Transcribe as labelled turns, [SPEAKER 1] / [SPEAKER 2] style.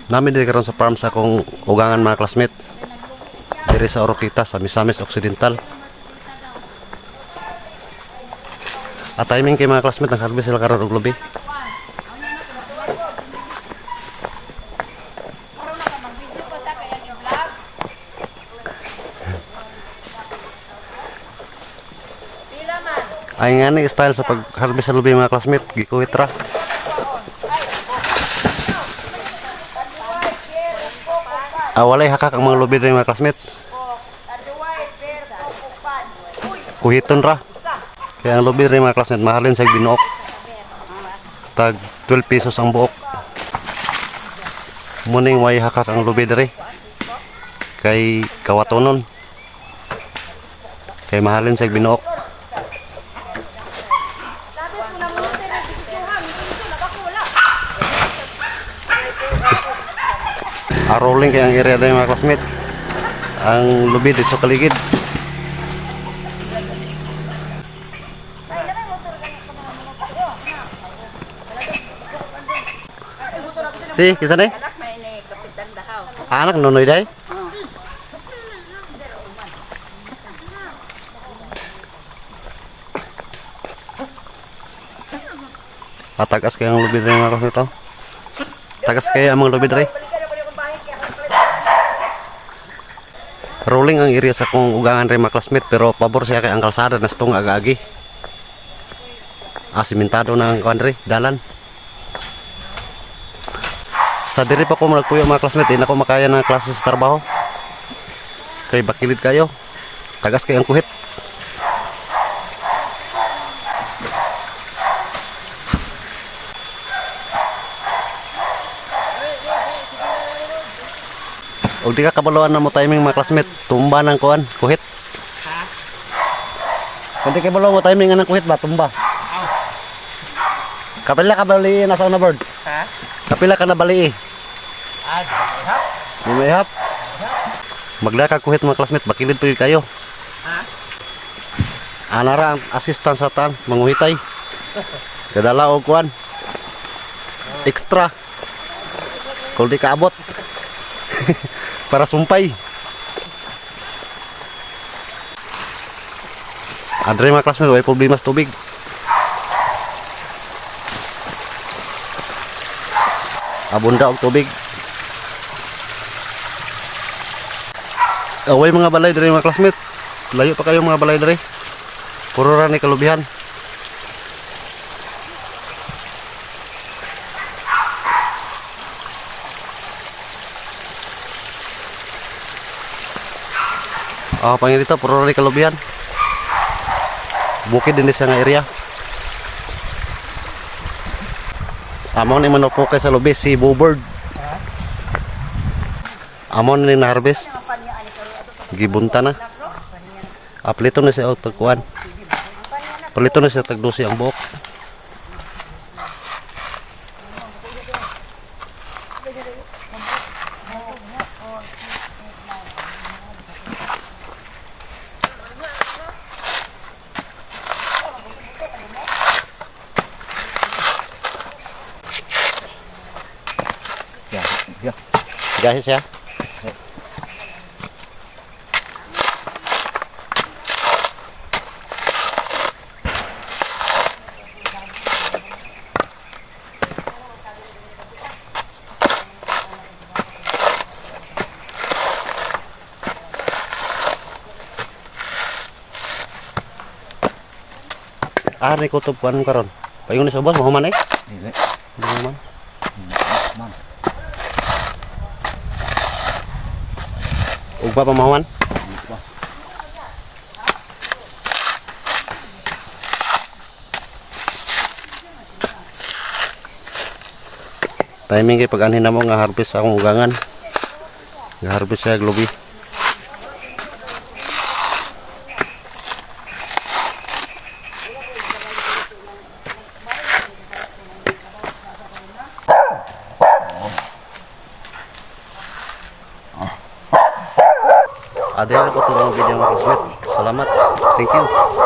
[SPEAKER 1] Namin diri karon sa farm sa akong ugangan mga classmate. Diri sa Oroquita sa Misamis Occidental. At timing kay mga classmate ang harvest sila karon og lubi. Ay nga ni style sa pag-harvest sa lubi mga classmate, gikuhit ra. Walay hakak ang mga lubi rin mga classmate. Kuhiton ra. Kaya ang lubi rin mga classmate, mahalin sa binuok. Tag 12 pesos ang buok. Muning way hakak ang lubi rin. Kay kawatonon. Kay mahalin sa binuok. Rolling kaya ang area na mga classmate. Ang lubi dito sa kaligid. Si, kisa na anak nunoy day? Tagas kaya ang lubi dito mga classmate. Tagas kaya ang mga lubi dito. Rolling ang area sa kong ugangan rin mga classmate, pero pabor siya kay ang kalsada na stong aga-agi. Simentado na ang kuandre, dalan. Sa diri pa ko nagpuyo mga classmate, hindi na ko makaya ng klase sa trabaho. Kay bakilid kayo. Tagas kay ang kuhit. O di ka kabaluan na mo timing mga classmate, tumba ng kuan, kuhit. Ha? Kung di ka kabaluan mo timing ng kuhit ba, tumba. Kapila ka bali na sa una birds? Ha? Kapila ka na bali may hap? Magla ka kuhit mga classmate, bakilid po kayo. Ha? Anara ang assistant sa tan, manguhitay. Kadala o kuan. Extra. Kung di ka abot. Para sumpay. Andre mga classmate, may problema sa tubig. Abunda og tubig. Away mga balay diri mga classmate. Layo pa kayo mga balay diri. Puro ra ni kalubihan. Pangin dito, puro rin kalubihan. Bukid din sa nga area. Amon ni manopokay sa lubi si Bobird. Amon ni na-harvest. Gibunta na. Palito na siya tagkuan. Palito na siya tagdusi ang buhok. Guys ya. Ni kutob kuan karon. Payon ni sa boss mo man Dili. Dili man. Ugba pa mahuman? Timing kay pag anhin na mo nga harvest akong ugangan. Nga harvest sa globi. Ada ko itong video mga classmate. Salamat. Thank you.